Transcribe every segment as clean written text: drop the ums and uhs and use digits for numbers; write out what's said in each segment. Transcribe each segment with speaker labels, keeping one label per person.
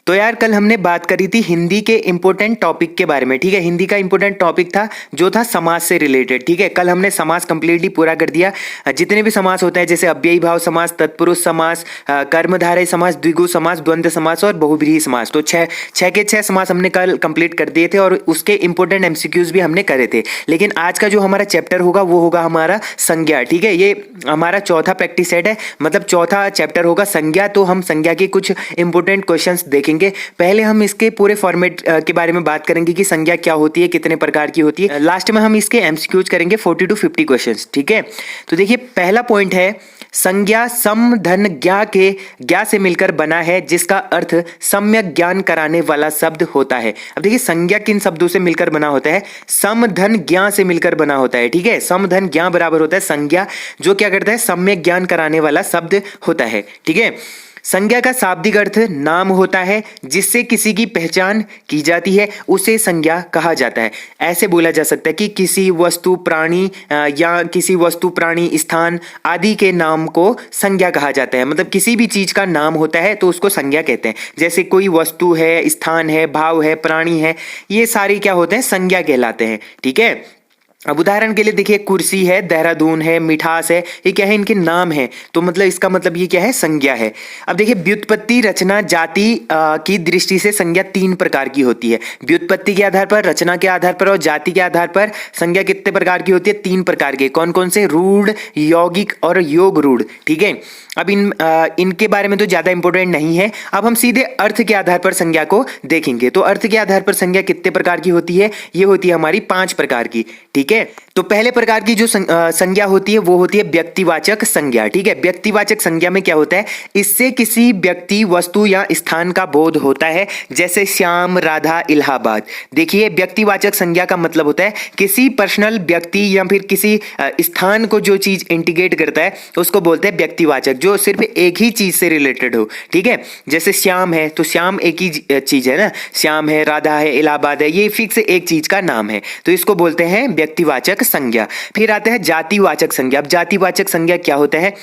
Speaker 1: तो यार कल हमने बात करी थी हिंदी के इंपॉर्टेंट टॉपिक के बारे में। ठीक है, हिंदी का इंपॉर्टेंट टॉपिक था जो था समास से रिलेटेड। ठीक है, कल हमने समास कंप्लीटली पूरा कर दिया। जितने भी समास होते हैं जैसे अव्ययी भाव समास, तत्पुरुष समास, कर्मधारय समास, द्विगु समास, द्वंद्व समास और बहुव्रीहि समास, तो छह के छह समास हमने कल कंप्लीट कर दिए थे और उसके इंपॉर्टेंट एमसीक्यूज भी हमने करे थे। लेकिन आज का जो हमारा चैप्टर होगा वो होगा हमारा संज्ञा। ठीक है, ये हमारा चौथा प्रैक्टिस सेट है, मतलब चौथा चैप्टर होगा संज्ञा। तो हम संज्ञा के कुछ इंपॉर्टेंट क्वेश्चंस देखेंगे। पहले हम इसके पूरे फॉर्मेट के बारे में बात करेंगे कि संज्ञा क्या होती है, कितने प्रकार की होती है। लास्ट में हम इसके एमसीक्यूज करेंगे 40 to 50 क्वेश्चंस। ठीक है, तो देखिए पहला पॉइंट है संज्ञा सम धन ज्ञा के ज्ञा से मिलकर बना है जिसका अर्थ सम्यक ज्ञान कराने वाला शब्द होता है। अब देखिए संज्ञा किन शब्दों से मिलकर बना होता है? सम धन ज्ञा से मिलकर बना होता है। ठीक है, सम धन ज्ञा बराबर होता है संज्ञा, जो क्या करता है सम्यक ज्ञान कराने वाला शब्द होता है। ठीक है, संज्ञा का शाब्दिक अर्थ नाम होता है जिससे किसी की पहचान की जाती है, उसे संज्ञा कहा जाता है। ऐसे बोला जा सकता है कि किसी वस्तु प्राणी या किसी वस्तु प्राणी स्थान आदि के नाम को संज्ञा कहा जाता है। मतलब किसी भी चीज का नाम होता है तो उसको संज्ञा कहते हैं। जैसे कोई वस्तु है, स्थान है, भाव है, प्राणी है, ये सारे क्या होते हैं? संज्ञा कहलाते हैं। ठीक है, अब उदाहरण के लिए देखिए कुर्सी है, देहरादून है, मिठास है, ये क्या है? इनके नाम है। तो मतलब इसका मतलब ये क्या है? संज्ञा है। अब देखिए व्युत्पत्ति, रचना, जाति की दृष्टि से संज्ञा तीन प्रकार की होती है। व्युत्पत्ति के आधार पर, रचना के आधार पर और जाति के आधार पर संज्ञा कितने प्रकार की होती है? तीन प्रकार के। कौन कौन से? रूढ़, यौगिक और योग रूढ़। ठीक है, अब इनके बारे में तो ज्यादा इंपॉर्टेंट नहीं है। अब हम सीधे अर्थ के आधार पर संज्ञा को देखेंगे। तो अर्थ के आधार पर संज्ञा कितने प्रकार की होती है? ये होती है हमारी 5 प्रकार की। ठीक है, तो पहले प्रकार की जो संज्ञा होती है वो होती है व्यक्तिवाचक संज्ञा। ठीक है, व्यक्तिवाचक संज्ञा में क्या होता है? इससे किसी व्यक्ति, वस्तु या स्थान का बोध होता है। जैसे श्याम, राधा, इलाहाबाद। देखिए व्यक्तिवाचक संज्ञा का मतलब होता है किसी पर्सनल व्यक्ति या फिर किसी स्थान को जो चीज इंडिकेट करता है उसको बोलते हैं व्यक्तिवाचक, जो सिर्फ एक ही चीज से रिलेटेड हो। ठीक है, जैसे श्याम है तो श्याम एक ही चीज है ना, श्याम है, राधा है, इलाहाबाद है, ये फिक्स एक चीज का नाम है, तो इसको बोलते हैं व्यक्तिवाचक संज्ञा। फिर आता है जातिवाचक संज्ञा। अब जातिवाचक संज्ञा क्या होता है?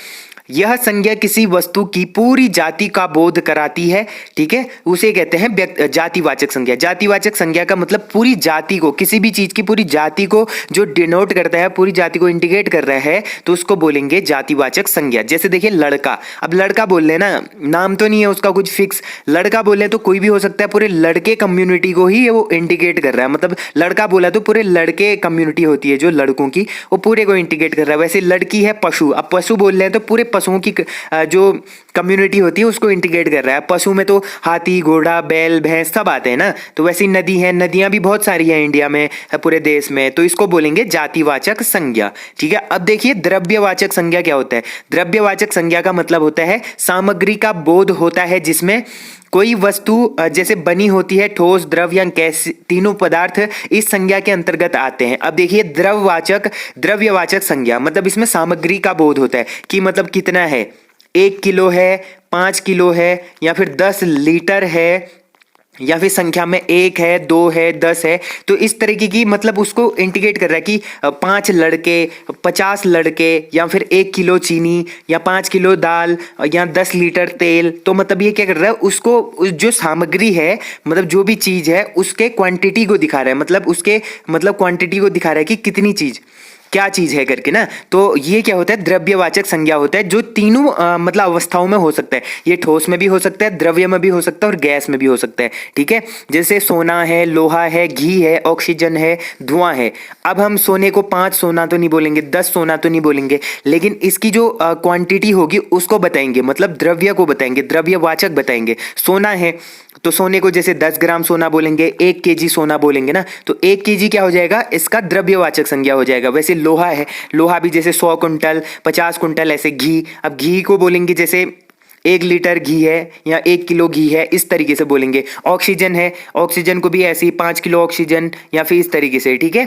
Speaker 1: यह संज्ञा किसी वस्तु की पूरी जाति का बोध कराती है। ठीक है, उसे कहते हैं जातिवाचक संज्ञा। जातिवाचक संज्ञा का मतलब पूरी जाति को, किसी भी चीज की पूरी जाति को जो डिनोट करता है, पूरी जाति को इंडिकेट कर रहा है, तो उसको बोलेंगे जातिवाचक संज्ञा। जैसे देखिए लड़का, अब लड़का बोल रहे ना, नाम तो नहीं है उसका कुछ फिक्स, लड़का बोले तो कोई भी हो सकता है, पूरे लड़के कम्युनिटी को ही वो इंडिकेट कर रहा है। मतलब लड़का बोला तो पूरे लड़के कम्युनिटी होती है जो लड़कों की, वो पूरे को इंडिकेट कर रहा है। वैसे लड़की है पशु, अब पशु बोल रहे हैं तो पूरे पशुओं की जो कम्युनिटी होती है उसको इंडिकेट कर रहा है। पशु में तो हाथी, घोड़ा, बैल, भैंस सब आते हैं ना। तो वैसी नदी है, नदियां भी बहुत सारी हैं इंडिया में, पूरे देश में, तो इसको बोलेंगे जातिवाचक संज्ञा। ठीक है, अब देखिए द्रव्यवाचक संज्ञा क्या होता है? द्रव्यवाचक संज्ञा का मतलब होता है सामग्री का बोध होता है जिसमें कोई वस्तु जैसे बनी होती है, ठोस, द्रव या गैस, तीनों पदार्थ इस संज्ञा के अंतर्गत आते हैं। अब देखिए द्रव्यवाचक संज्ञा मतलब इसमें सामग्री का बोध होता है कि मतलब कितना है, 1 किलो है, 5 किलो है, या फिर 10 लीटर है, या फिर संख्या में 1 है, 2 है, 10 है। तो इस तरीके की मतलब उसको इंडिकेट कर रहा है कि 5 लड़के, 50 लड़के, या फिर 1 किलो चीनी, या 5 किलो दाल, या 10 लीटर तेल। तो मतलब ये क्या कर रहा है? उसको जो सामग्री है, मतलब जो भी चीज है उसके क्वांटिटी को दिखा रहा है, मतलब उसके मतलब क्वांटिटी को दिखा रहा है कि कितनी चीज, क्या चीज है करके ना। तो ये क्या होता है? द्रव्यवाचक संज्ञा होता है, जो तीनों मतलब अवस्थाओं में हो सकता है। ये ठोस में भी हो सकता है, द्रव्य में भी हो सकता है और गैस में भी हो सकता है। ठीक है, जैसे सोना है, लोहा है, घी है, ऑक्सीजन है, धुआं है। अब हम सोने को 5 सोना तो नहीं बोलेंगे, 10 सोना तो नहीं बोलेंगे, लेकिन इसकी जो क्वांटिटी होगी उसको बताएंगे, मतलब द्रव्य को बताएंगे, द्रव्यवाचक बताएंगे। सोना है तो सोने को जैसे 10 ग्राम सोना बोलेंगे, 1 केजी सोना बोलेंगे ना, तो 1 केजी क्या हो जाएगा? इसका द्रव्यवाचक संज्ञा हो जाएगा। वैसे लोहा है, लोहा भी जैसे 100 कुंटल, 50 कुंटल, ऐसे घी, अब घी को बोलेंगे जैसे 1 लीटर घी है या 1 किलो घी है, इस तरीके से बोलेंगे। ऑक्सीजन है, ऑक्सीजन को भी ऐसे ही 5 किलो ऑक्सीजन, या फिर इस तरीके से। ठीक है,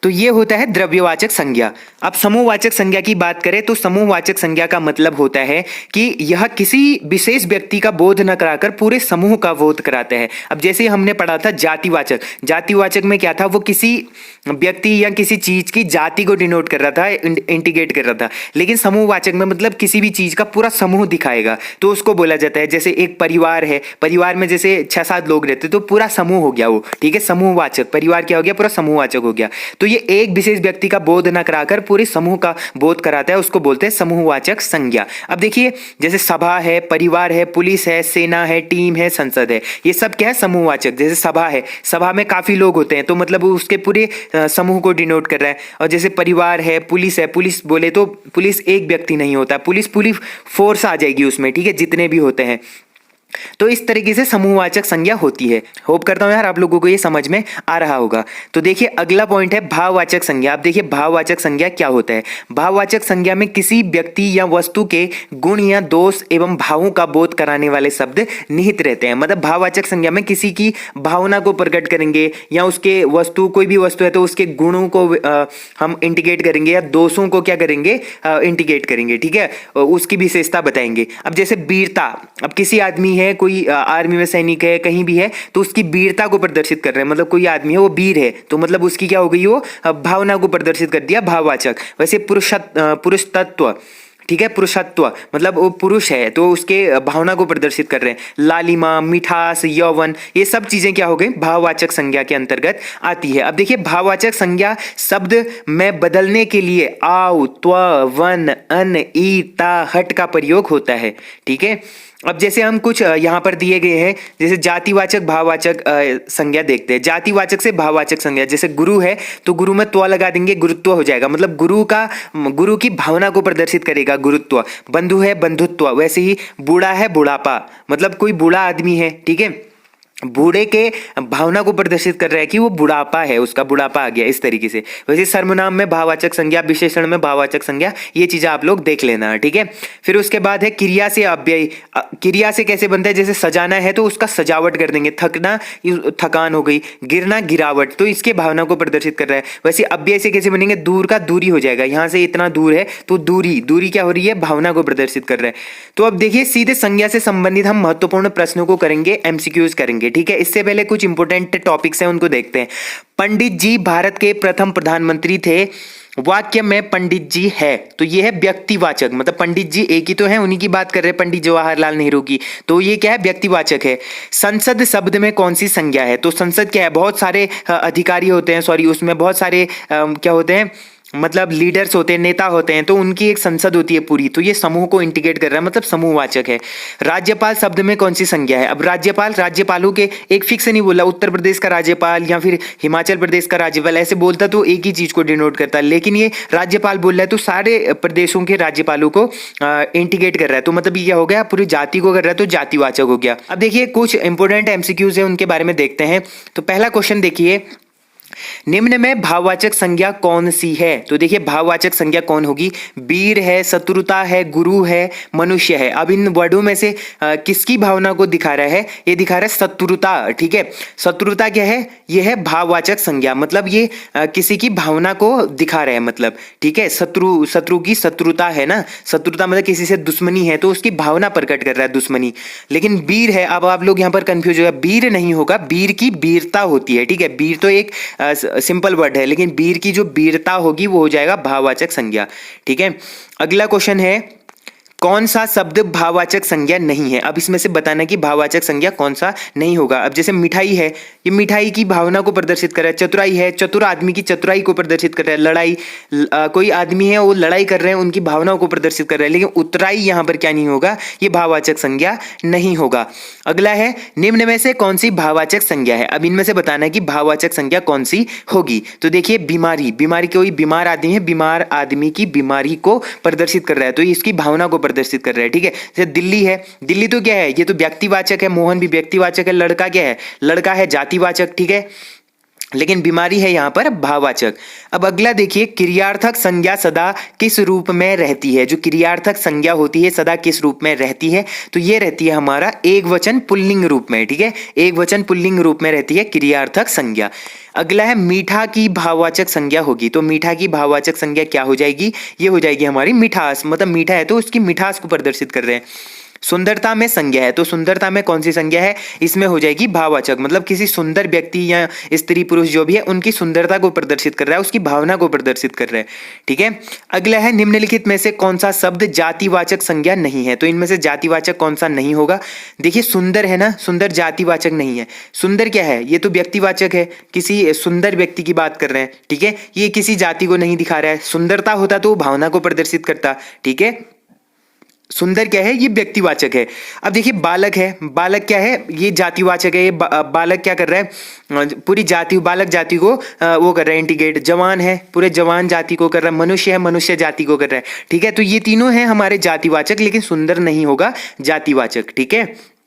Speaker 1: तो ये होता है द्रव्यवाचक संज्ञा। अब समूहवाचक संज्ञा की बात करें तो समूहवाचक संज्ञा का मतलब होता है कि यह किसी विशेष व्यक्ति का बोध न कराकर पूरे समूह का बोध कराता है। अब जैसे हमने पढ़ा था जातिवाचक, जातिवाचक में क्या था, वो किसी व्यक्ति या किसी चीज की जाति को डिनोट कर रहा था, इंडिकेट कर रहा था। लेकिन समूहवाचक में मतलब किसी भी चीज का पूरा समूह दिखाएगा तो उसको बोला जाता है। जैसे एक परिवार है, परिवार में जैसे 6-7 लोग रहते तो पूरा समूह हो गया वो, ठीक है, समूहवाचक। परिवार क्या हो गया, पूरा समूहवाचक हो गया। तो ये एक विशेष व्यक्ति का बोध न कराकर पूरे समूह का बोध कराता है, उसको बोलते हैं समूहवाचक संज्ञा। अब देखिए जैसे सभा है, परिवार है, पुलिस है, सेना है, टीम है, संसद है, ये सब क्या है, समूहवाचक। जैसे सभा है, सभा में काफी लोग होते हैं तो मतलब उसके पूरे समूह को डिनोट कर रहा है। और जैसे परिवार है, पुलिस बोले तो पुलिस एक व्यक्ति नहीं होता, पुलिस पूरी फोर्स आ जाएगी उसमें, ठीक है, जितने भी होते हैं। तो इस तरीके से समूहवाचक संज्ञा होती है। होप करता हूं यार आप लोगों को ये समझ में आ रहा होगा। तो देखिए अगला पॉइंट है भाववाचक संज्ञा। आप देखिए भाववाचक संज्ञा क्या होता है। भाववाचक संज्ञा में किसी व्यक्ति या वस्तु के गुण या दोष एवं भावों का बोध कराने वाले शब्द निहित रहते हैं। मतलब भाववाचक संज्ञा में किसी की भावना को प्रकट करेंगे या उसके वस्तु, कोई भी वस्तु है तो उसके गुणों को हम इंडिकेट करेंगे या दोषों को क्या करेंगे, इंडिकेट करेंगे, ठीक है, उसकी विशेषता बताएंगे। अब जैसे वीरता, अब किसी आदमी है, कोई आर्मी में सैनिक है, कहीं भी है तो उसकी वीरता को प्रदर्शित कर रहे हैं। मतलब कोई आदमी है वो वीर है तो मतलब उसकी क्या हो गई, वो भावना को प्रदर्शित कर दिया, भाववाचक। वैसे पुरुष तत्व, ठीक है, पुरुषत्व मतलब वो पुरुष है तो उसके भावना को प्रदर्शित कर रहे हैं। लालिमा, मिठास, यौवन, ये सब चीजें क्या हो गई, भाववाचक संज्ञा के अंतर्गत आती है। अब देखिए भाववाचक संज्ञा शब्द में बदलने के लिए आउ, त्व, वन, अन, ई, ता, हट का प्रयोग होता है, ठीक है। अब जैसे हम कुछ यहाँ पर दिए गए हैं, जैसे जातिवाचक भाववाचक संज्ञा देखते हैं। जातिवाचक से भाववाचक संज्ञा, जैसे गुरु है तो गुरु में त्व लगा देंगे, गुरुत्व हो जाएगा, मतलब गुरु की भावना को प्रदर्शित करेगा, गुरुत्व। बंधु है, बंधुत्व। वैसे ही बूढ़ा है, बुढ़ापा, मतलब कोई बूढ़ा आदमी है, ठीक है, बूढ़े के भावना को प्रदर्शित कर रहा है कि वो बुढ़ापा है, उसका बुढ़ापा आ गया, इस तरीके से। वैसे सर्वनाम में भाववाचक संज्ञा, विशेषण में भाववाचक संज्ञा, ये चीजें आप लोग देख लेना, ठीक है। फिर उसके बाद है क्रिया से अव्यय। क्रिया से कैसे बनता है, जैसे सजाना है तो उसका सजावट कर देंगे, थकना, थकान हो गई, गिरना, गिरावट, तो इसके भावना को प्रदर्शित कर रहा है। वैसे अव्यय से कैसे बनेंगे, दूर का दूरी हो जाएगा, यहाँ से इतना दूर है तो दूरी क्या हो रही है, भावना को प्रदर्शित कर रहा है। तो अब देखिए सीधे संज्ञा से संबंधित हम महत्वपूर्ण प्रश्नों को करेंगे, एमसीक्यूज करेंगे, ठीक है। इससे पहले कुछ इंपोर्टेंट टॉपिक्स हैं, उनको देखते हैं। पंडित जी भारत के प्रथम प्रधानमंत्री थे। वाक्य में पंडित जी है तो ये है व्यक्तिवाचक, मतलब पंडित जी एक ही तो है, उन्हीं की बात कर रहे हैं, पंडित जवाहरलाल नेहरू की, तो ये क्या है, व्यक्तिवाचक है। संसद शब्द में कौन सी संज्ञा है, तो संसद क्या है, बहुत सारे अधिकारी होते हैं, सॉरी उसमें बहुत सारे क्या होते हैं, मतलब लीडर्स होते हैं, नेता होते हैं, तो उनकी एक संसद होती है पूरी, तो ये समूह को इंडिकेट कर रहा है, मतलब समूहवाचक है। राज्यपाल शब्द में कौन सी संज्ञा है, अब राज्यपाल, राज्यपालों के एक फिक्स नहीं बोला, उत्तर प्रदेश का राज्यपाल या फिर हिमाचल प्रदेश का राज्यपाल, ऐसे बोलता तो एक ही चीज को डिनोट करता है, लेकिन ये राज्यपाल बोल रहा है तो सारे प्रदेशों के राज्यपालों को इंडिकेट कर रहा है, तो मतलब ये क्या हो गया, पूरी जाति को कर रहा है तो जातिवाचक हो गया। अब देखिए कुछ इंपोर्टेंट एमसीक्यूज है, उनके बारे में देखते हैं। तो पहला क्वेश्चन देखिए, निम्न में भाववाचक संज्ञा कौन सी है, तो देखिए भाववाचक संज्ञा कौन होगी, वीर है, शत्रुता है, गुरु है, मनुष्य है। अब इन वर्डों में से किसकी भावना को दिखा रहा है, ये दिखा रहा है शत्रुता, ठीक है। शत्रुता क्या है, ये है भाववाचक संज्ञा, मतलब ये किसी की भावना को दिखा रहा है, मतलब ठीक है। शत्रु की शत्रुता है ना, शत्रुता मतलब किसी से दुश्मनी है तो उसकी भावना प्रकट कर रहा है, दुश्मनी। लेकिन वीर है, अब आप लोग यहाँ पर कंफ्यूज हो गया, वीर नहीं होगा, वीर की वीरता होती है, ठीक है। वीर तो एक सिंपल वर्ड है, लेकिन वीर की जो वीरता होगी वो हो जाएगा भाववाचक संज्ञा, ठीक है। अगला क्वेश्चन है, कौन सा शब्द भाववाचक संज्ञा नहीं है, अब इसमें से बताना कि भाववाचक संज्ञा कौन सा नहीं होगा। अब जैसे मिठाई है, ये मिठाई की भावना को प्रदर्शित कर रहा है। चतुराई है, चतुर आदमी की चतुराई को प्रदर्शित कर रहा है। लड़ाई, कोई आदमी है वो लड़ाई कर रहे हैं, उनकी भावनाओं को प्रदर्शित कर रहा है, लेकिन उतराई यहाँ पर क्या नहीं होगा, ये भाववाचक संज्ञा नहीं होगा। अगला है, निम्न में से कौन सी भाववाचक संज्ञा है, अब इनमें से बताना है कि भाववाचक संज्ञा कौन सी होगी। तो देखिए बीमारी, कोई बीमार आदमी है, बीमार आदमी की बीमारी को प्रदर्शित कर रहा है तो इसकी भावना को प्रदर्शित कर रहा है, ठीक है। जैसे दिल्ली है, दिल्ली तो क्या है, ये तो व्यक्तिवाचक है, मोहन भी व्यक्तिवाचक है, लड़का क्या है, लड़का है जातिवाचक, ठीक है। लेकिन बीमारी है यहाँ पर भाववाचक। अब अगला देखिए, क्रियार्थक संज्ञा सदा किस रूप में रहती है? जो क्रियार्थक संज्ञा होती है सदा किस रूप में रहती है? तो ये रहती है हमारा एक वचन पुल्लिंग रूप में, ठीक है, एक वचन पुल्लिंग रूप में रहती है क्रियार्थक संज्ञा। अगला है मीठा की भाववाचक संज्ञा होगी, तो मीठा की भाववाचक संज्ञा क्या हो जाएगी? ये हो जाएगी हमारी मिठास, मतलब मीठा है तो उसकी मिठास को प्रदर्शित कर रहे हैं। सुंदरता में संज्ञा है, तो सुंदरता में कौन सी संज्ञा है? इसमें हो जाएगी भाववाचक, मतलब किसी सुंदर व्यक्ति या स्त्री पुरुष जो भी है उनकी सुंदरता को प्रदर्शित कर रहा है, उसकी भावना को प्रदर्शित कर रहा है, ठीक है। अगला है निम्नलिखित में से कौन सा शब्द जातिवाचक संज्ञा नहीं है? तो इनमें से जातिवाचक कौन सा नहीं होगा? देखिए सुंदर है ना, सुंदर जातिवाचक नहीं है। सुंदर क्या है? ये तो व्यक्तिवाचक है, किसी सुंदर व्यक्ति की बात कर रहे हैं, ठीक है, ये किसी जाति को नहीं दिखा रहा है। सुंदरता होता तो भावना को प्रदर्शित करता, ठीक है। सुंदर क्या है? ये व्यक्तिवाचक है। अब देखिए बालक है, बालक क्या है? ये जातिवाचक है। ये बालक क्या कर रहा है? पूरी जाति, बालक जाति को वो कर रहा है इंटीग्रेट। जवान है, पूरे जवान जाति को कर रहा है। मनुष्य है, मनुष्य जाति को कर रहा है, ठीक है। तो ये तीनों हैं हमारे जातिवाचक, लेकिन सुंदर नहीं होगा जातिवाचक, ठीक है।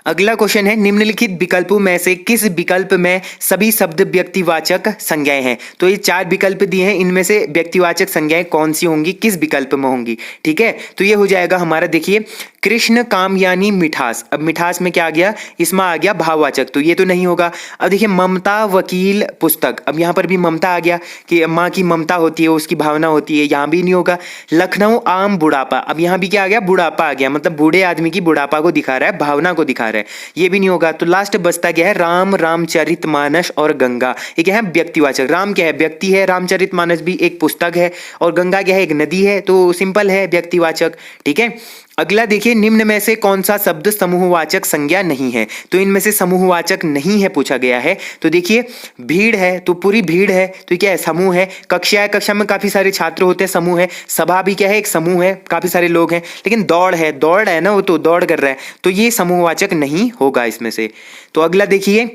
Speaker 1: अगला क्वेश्चन है, निम्नलिखित विकल्पों में से किस विकल्प में सभी शब्द व्यक्तिवाचक संज्ञाएं हैं? तो ये 4 विकल्प दिए हैं, इनमें से व्यक्तिवाचक संज्ञाएं कौन सी होंगी, किस विकल्प में होंगी, ठीक है। तो ये हो जाएगा हमारा, देखिए कृष्ण काम यानी मिठास। अब मिठास में क्या आ गया? इसमें आ गया भाववाचक, तो ये तो नहीं होगा। अब देखिए ममता वकील पुस्तक, अब यहाँ पर भी ममता आ गया कि माँ की ममता होती है, उसकी भावना होती है, यहाँ भी नहीं होगा। लखनऊ आम बुढ़ापा, अब यहाँ भी क्या आ गया? बुढ़ापा आ गया, मतलब बूढ़े आदमी की बुढ़ापा को दिखा रहा है, भावना को दिखा रहा है, ये भी नहीं होगा। तो लास्ट बचता क्या है? राम, रामचरितमानस और गंगा। ये क्या है? व्यक्तिवाचक। राम क्या है? व्यक्ति है, रामचरितमानस भी एक पुस्तक है, और गंगा क्या है? एक नदी है, तो सिंपल है, व्यक्तिवाचक, ठीक है। अगला देखिए, निम्न में से कौन सा शब्द समूहवाचक संज्ञा नहीं है? तो इनमें से समूहवाचक नहीं है पूछा गया है। तो देखिए भीड़ है, तो पूरी भीड़ है, तो क्या है? समूह है। कक्षा है, कक्षा में काफी सारे छात्र होते हैं, समूह है। सभा भी क्या है? एक समूह है, काफी सारे लोग हैं। लेकिन दौड़ है, दौड़ है ना, वो तो दौड़ कर रहा है, तो ये समूहवाचक नहीं होगा इसमें से। तो अगला देखिए,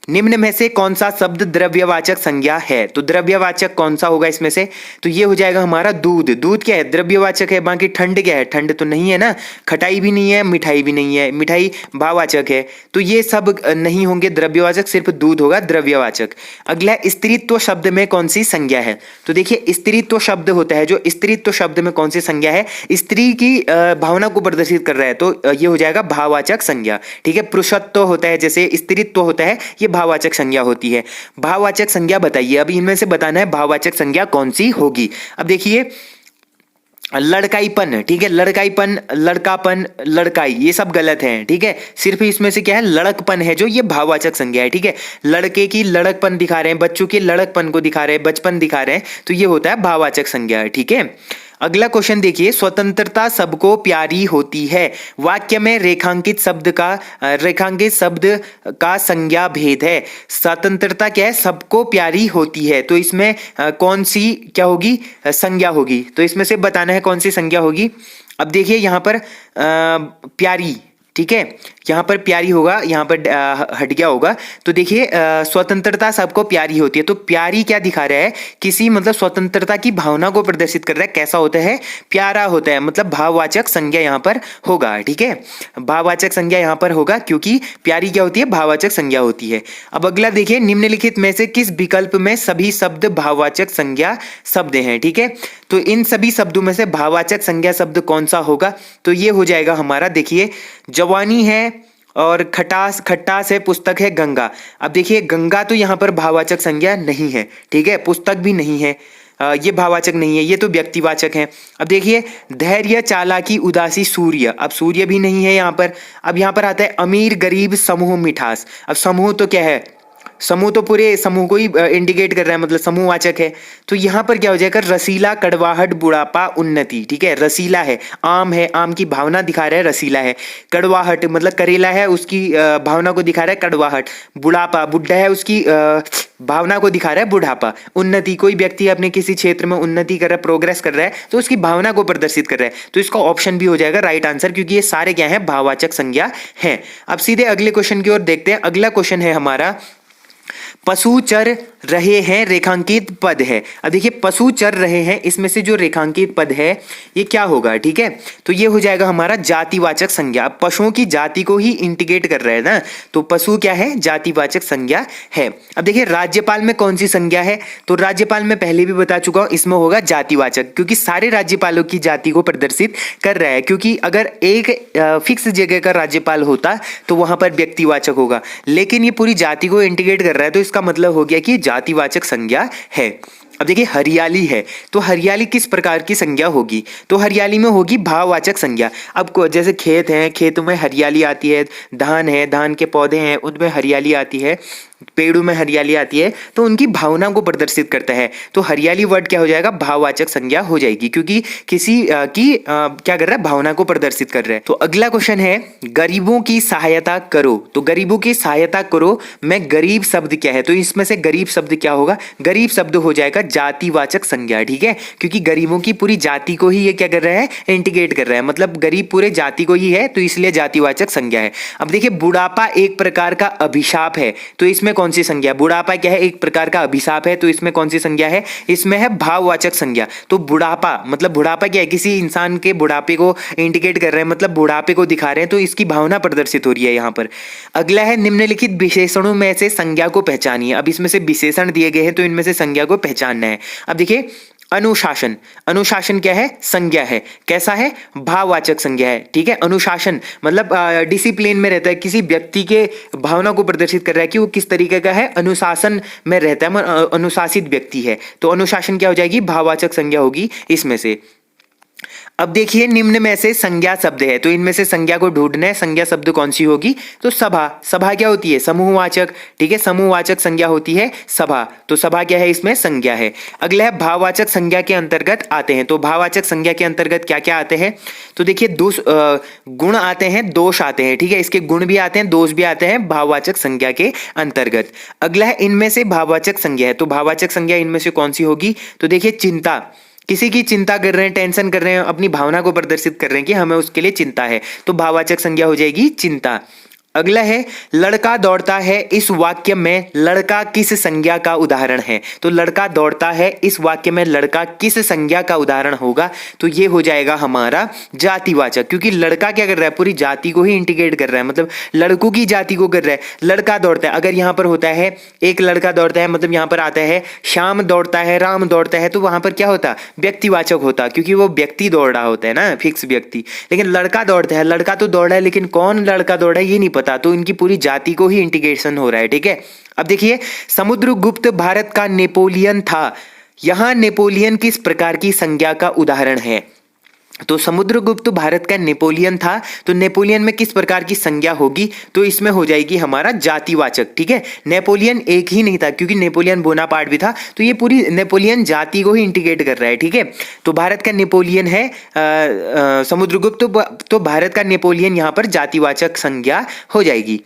Speaker 1: निम्न में से कौन सा शब्द द्रव्यवाचक संज्ञा है? तो द्रव्यवाचक कौन सा होगा इसमें से? तो ये हो जाएगा हमारा दूध। दूध क्या है? द्रव्यवाचक है। बाकी ठंड क्या है? ठंड तो नहीं है ना, खटाई भी नहीं है, मिठाई भी नहीं है, मिठाई भाववाचक है। तो ये सब नहीं होंगे द्रव्यवाचक, सिर्फ दूध होगा द्रव्यवाचक। अगला स्त्रीत्व शब्द में कौन सी संज्ञा है? तो देखिए स्त्रीत्व शब्द होता है, जो स्त्रीत्व शब्द में कौन सी संज्ञा है? स्त्री की भावना को प्रदर्शित कर रहा है, तो ये हो जाएगा भाववाचक संज्ञा, ठीक है। पुरुषत्व होता है, जैसे स्त्रीत्व होता है, ये भाववाचक संज्ञा होती है। भाववाचक संज्ञा बताइए, अब इनमें से बताना है भाववाचक संज्ञा कौन सी होगी। अब देखिए लड़काईपन, ठीक है, लड़काईपन, लड़कापन, लड़काई, ये सब गलत है, ठीक है। सिर्फ इसमें से क्या है? लड़कपन है, जो ये भाववाचक संज्ञा है, ठीक है। लड़के की लड़कपन दिखा रहे हैं, बच्चों के लड़कपन को दिखा रहे हैं, बचपन दिखा रहे हैं, तो ये होता है भाववाचक संज्ञा, ठीक है। अगला क्वेश्चन देखिए, स्वतंत्रता सबको प्यारी होती है, वाक्य में रेखांकित शब्द का संज्ञा भेद है। स्वतंत्रता क्या है? सबको प्यारी होती है, तो इसमें कौन सी क्या होगी? संज्ञा होगी। तो इसमें से बताना है कौन सी संज्ञा होगी। अब देखिए यहाँ पर प्यारी, ठीक है, यहाँ पर प्यारी होगा, यहाँ पर हट गया होगा। तो देखिए स्वतंत्रता सबको प्यारी होती है, तो प्यारी क्या दिखा रहा है? किसी मतलब स्वतंत्रता की भावना को प्रदर्शित कर रहा है। कैसा होता है? प्यारा होता है, मतलब भाववाचक संज्ञा यहाँ पर होगा, ठीक है। भाववाचक संज्ञा यहाँ पर होगा, क्योंकि प्यारी क्या होती है? भाववाचक संज्ञा होती है। अब अगला देखिए, निम्नलिखित में से किस विकल्प में सभी शब्द भाववाचक संज्ञा शब्द हैं, ठीक है। तो इन सभी शब्दों में से भाववाचक संज्ञा शब्द कौन सा होगा? तो ये हो जाएगा हमारा, देखिए जवानी है, और खटास है, पुस्तक है, गंगा। अब देखिए गंगा तो यहाँ पर भाववाचक संज्ञा नहीं है, ठीक है, पुस्तक भी नहीं है, ये भाववाचक नहीं है, ये तो व्यक्तिवाचक है। अब देखिए धैर्य, चालाकी, उदासी, सूर्य, अब सूर्य भी नहीं है यहाँ पर। अब यहाँ पर आता है अमीर, गरीब, समूह, मिठास। अब समूह तो क्या है? समूह तो पूरे समूह को ही इंडिकेट कर रहा है, मतलब समूहवाचक है। तो यहाँ पर क्या हो जाएगा? रसीला, कड़वाहट, बुढ़ापा, उन्नति, ठीक है। रसीला है, आम है, आम की भावना दिखा रहा है, रसीला है। कड़वाहट मतलब करेला है, उसकी भावना को दिखा रहा है, कड़वाहट। बुढ़ापा, बुढ़ा है, उसकी भावना को दिखा रहा है, बुढ़ापा। उन्नति, कोई व्यक्ति अपने किसी क्षेत्र में उन्नति कर रहा है, प्रोग्रेस कर रहा है, तो उसकी भावना को प्रदर्शित कर रहा है। तो इसका ऑप्शन भी हो जाएगा राइट आंसर, क्योंकि ये सारे क्या है? भाववाचक संज्ञा है। अब सीधे अगले क्वेश्चन की ओर देखते हैं। अगला क्वेश्चन है हमारा, पशु चर रहे हैं रेखांकित पद है। अब देखिए पशु चर रहे हैं, इसमें से जो रेखांकित पद है ये क्या होगा, ठीक है, तो ये हो जाएगा हमारा जातिवाचक संज्ञा। अब पशुओं की जाति को ही इंडिकेट कर रहा है ना, तो पशु क्या है, जातिवाचक संज्ञा है। अब देखिए राज्यपाल में कौन सी संज्ञा है, तो राज्यपाल में पहले भी बता चुका हूं, इसमें होगा जातिवाचक, क्योंकि सारे राज्यपालों की जाति को प्रदर्शित कर रहा है। क्योंकि अगर एक फिक्स जगह का राज्यपाल होता तो वहां पर व्यक्तिवाचक होगा, लेकिन ये पूरी जाति को इंडिकेट कर रहा है, तो इसका मतलब हो गया कि जातिवाचक संज्ञा है। अब देखिए हरियाली है, तो हरियाली किस प्रकार की संज्ञा होगी, तो हरियाली में होगी भाववाचक संज्ञा। अब जैसे खेत है, खेतों में हरियाली आती है, धान है, धान के पौधे हैं, उनमें हरियाली आती है, पेड़ों में हरियाली आती है, तो उनकी भावना को प्रदर्शित करता है। तो हरियाली वर्ड क्या हो जाएगा, भाववाचक संज्ञा हो जाएगी, क्योंकि किसी क्या कर रहा है, भावना को प्रदर्शित कर रहा है। तो अगला क्वेश्चन है गरीबों की सहायता करो, तो गरीबों की सहायता करो में गरीब शब्द क्या है, तो इसमें से गरीब शब्द क्या होगा, गरीब शब्द हो जाएगा जातिवाचक संज्ञा, ठीक है, क्योंकि गरीबों की पूरी जाति को ही ये क्या कर रहा है, इंडिकेट कर रहा है, मतलब गरीब पूरे जाति को ही है, तो इसलिए जातिवाचक संज्ञा है। अब देखिए बुढ़ापा एक प्रकार का अभिशाप है, तो इसमें कौन सी संज्ञा, बुढ़ापा क्या है, एक प्रकार का अभिशाप है, तो इसमें कौन सी संज्ञा है, इसमें है भाववाचक संज्ञा। तो बुढ़ापा मतलब बुढ़ापा क्या है, किसी इंसान के बुढ़ापे को इंडिकेट कर रहे हैं, मतलब बुढ़ापे को दिखा रहे हैं, तो इसकी भावना प्रदर्शित हो रही है यहां पर। अगला है निम्नलिखित विशेषणों में से संज्ञा को पहचानिए। अब इसमें से विशेषण दिए गए हैं, तो इनमें से संज्ञा को पहचानना है। अब देखिए अनुशासन, अनुशासन क्या है, संज्ञा है, कैसा है, भाववाचक संज्ञा है, ठीक है। अनुशासन मतलब डिसिप्लिन में रहता है, किसी व्यक्ति के भावना को प्रदर्शित कर रहा है कि वो किस तरीके का है, अनुशासन में रहता है, अनुशासित व्यक्ति है, तो अनुशासन क्या हो जाएगी, भाववाचक संज्ञा होगी इसमें से। अब देखिए निम्न में से संज्ञा शब्द है, तो इनमें से संज्ञा को ढूंढना है, संज्ञा शब्द कौन सी होगी, तो सभा, सभा क्या होती है, समूहवाचक, ठीक है, समूहवाचक संज्ञा होती है सभा, तो सभा क्या है, इसमें संज्ञा है। अगला है भाववाचक संज्ञा के अंतर्गत आते हैं, तो भाववाचक संज्ञा के अंतर्गत क्या क्या आते हैं, तो देखिए गुण आते हैं, दोष आते हैं, ठीक है, इसके गुण भी आते हैं, दोष भी आते हैं भाववाचक संज्ञा के अंतर्गत। अगला है इनमें से भाववाचक संज्ञा है, तो भाववाचक संज्ञा इनमें से कौन सी होगी, तो देखिए चिंता, किसी की चिंता कर रहे हैं, टेंशन कर रहे हैं, अपनी भावना को प्रदर्शित कर रहे हैं कि हमें उसके लिए चिंता है, तो भाववाचक संज्ञा हो जाएगी चिंता। अगला है लड़का दौड़ता है, इस वाक्य में लड़का किस संज्ञा का उदाहरण है, तो लड़का दौड़ता है, इस वाक्य में लड़का किस संज्ञा का उदाहरण होगा, तो ये हो जाएगा हमारा जातिवाचक, क्योंकि लड़का क्या कर रहा है, पूरी जाति को ही इंडिकेट कर रहा है, मतलब लड़कों की जाति को कर रहा है। लड़का दौड़ता है, अगर यहाँ पर होता है एक लड़का दौड़ता है, मतलब यहाँ पर आता है श्याम दौड़ता है, राम दौड़ता है, तो वहां पर क्या होता, व्यक्तिवाचक होता, क्योंकि वो व्यक्ति दौड़ रहा होता है ना, फिक्स व्यक्ति। लेकिन लड़का दौड़ता है, लड़का तो दौड़ रहा है, लेकिन कौन लड़का दौड़ रहा है ये नहीं पता, तो इनकी पूरी जाति को ही इंटीग्रेशन हो रहा है, ठीक है। अब देखिए समुद्रगुप्त भारत का नेपोलियन था, यहां नेपोलियन किस प्रकार की संज्ञा का उदाहरण है, तो समुद्रगुप्त भारत का नेपोलियन था, तो नेपोलियन में किस प्रकार की संज्ञा होगी, तो इसमें हो जाएगी हमारा जातिवाचक, ठीक है। नेपोलियन एक ही नहीं था, क्योंकि नेपोलियन बोनापार्ट भी था, तो ये पूरी नेपोलियन जाति को ही इंडिकेट कर रहा है, ठीक है। तो भारत का नेपोलियन है समुद्रगुप्त, तो भारत का नेपोलियन यहां पर जातिवाचक संज्ञा हो जाएगी।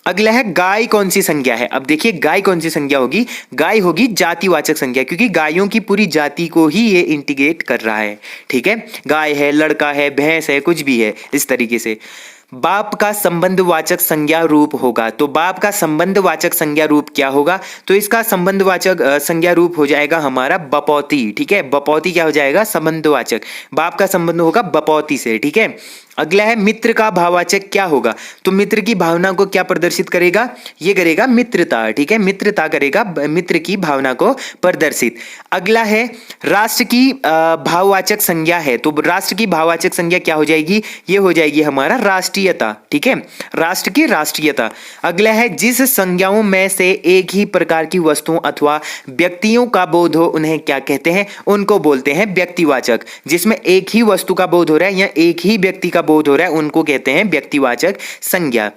Speaker 1: अगला है गाय कौन सी संज्ञा है, अब देखिए गाय कौन सी संज्ञा होगी, गाय होगी जातिवाचक संज्ञा, क्योंकि गायों की पूरी जाति को ही ये इंटीग्रेट कर रहा है, ठीक है। गाय है, लड़का है, भैंस है, कुछ भी है, इस तरीके से। बाप का संबंधवाचक संज्ञा रूप होगा, तो बाप का संबंधवाचक संज्ञा रूप क्या होगा, तो इसका संबंधवाचक संज्ञा रूप हो जाएगा हमारा बपौती, ठीक है। बपौती क्या हो जाएगा, संबंधवाचक, बाप का संबंध होगा बपौती से, ठीक है। अगला है मित्र का भाववाचक क्या होगा, तो मित्र की भावना को क्या प्रदर्शित करेगा, ये करेगा मित्रता, ठीक है, मित्रता करेगा, मित्र की भावना को प्रदर्शित। अगला है राष्ट्र की भाववाचक संज्ञा है, तो राष्ट्र की भाववाचक संज्ञा क्या हो जाएगी, ये हो जाएगी हमारा राष्ट्रीयता, ठीक है, राष्ट्र की राष्ट्रीयता। अगला है जिस संज्ञाओं में से एक ही प्रकार की वस्तुओं अथवा व्यक्तियों का बोध हो उन्हें क्या कहते हैं, उनको बोलते हैं व्यक्तिवाचक। जिसमें एक ही वस्तु का बोध हो रहा है या एक ही व्यक्ति का बोध हो रहा है उनको कहते हैं व्यक्तिवाचक संज्ञा।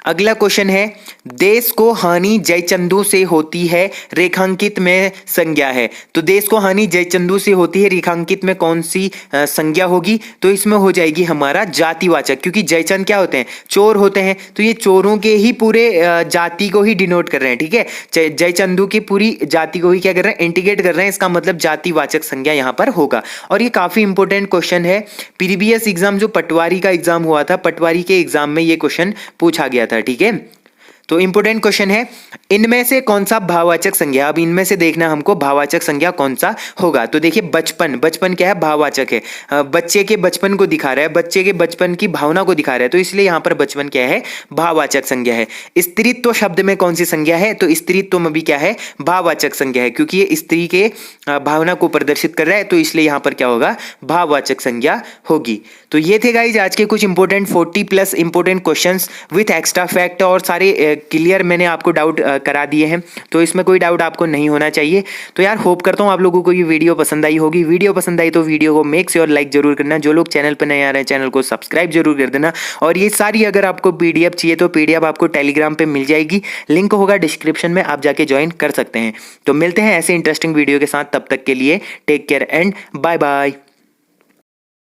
Speaker 1: अगला क्वेश्चन है देश को हानि जयचंदू से होती है, रेखांकित में संज्ञा है, तो देश को हानि जयचंदू से होती है, रेखांकित में कौन सी संज्ञा होगी, तो इसमें हो जाएगी हमारा जातिवाचक, क्योंकि जयचंद क्या होते हैं, चोर होते हैं, तो ये चोरों के ही पूरे जाति को ही डिनोट कर रहे हैं, ठीक है। जयचंदू की पूरी जाति को ही क्या कर रहे हैं, इंटीग्रेट कर रहे हैं, इसका मतलब जातिवाचक संज्ञा यहाँ पर होगा। और ये काफी इंपॉर्टेंट क्वेश्चन है, प्रीवियस एग्जाम जो पटवारी का एग्जाम हुआ था, पटवारी के एग्जाम में ये क्वेश्चन पूछा गया था, ठीक है। तो इंपोर्टेंट क्वेश्चन है, इनमें से कौन सा भाववाचक संज्ञा, अब इनमें से देखना हमको भाववाचक संज्ञा कौन सा होगा। तो देखिए बचपन, बचपन क्या है, भाववाचक है, बच्चे के बचपन को दिखा रहा है, बच्चे के बचपन की भावना को दिखा रहा है, तो इसलिए यहाँ पर बचपन क्या है, भाववाचक संज्ञा है। स्त्रीत्व शब्द में कौन सी संज्ञा है, तो स्त्रीत्व में भी क्या है, भाववाचक संज्ञा है, क्योंकि ये स्त्री के भावना को प्रदर्शित कर रहा है, तो इसलिए यहाँ पर क्या होगा, भाववाचक संज्ञा होगी। तो ये थे गाइज आज के कुछ important 40+ important questions with extra fact, और सारे क्लियर मैंने आपको डाउट करा दिए हैं, तो इसमें कोई डाउट आपको नहीं होना चाहिए। तो यार होप करता हूँ आप लोगों को ये वीडियो पसंद आई होगी। वीडियो पसंद आई तो वीडियो को मेक श्योर लाइक जरूर करना, जो लोग चैनल पर नए आ रहे हैं चैनल को सब्सक्राइब जरूर कर देना। और ये सारी अगर आपको PDF चाहिए तो PDF आपको टेलीग्राम पे मिल जाएगी, लिंक होगा डिस्क्रिप्शन में, आप जाके ज्वाइन कर सकते हैं। तो मिलते हैं ऐसे इंटरेस्टिंग वीडियो के साथ, तब तक के लिए take care and bye bye.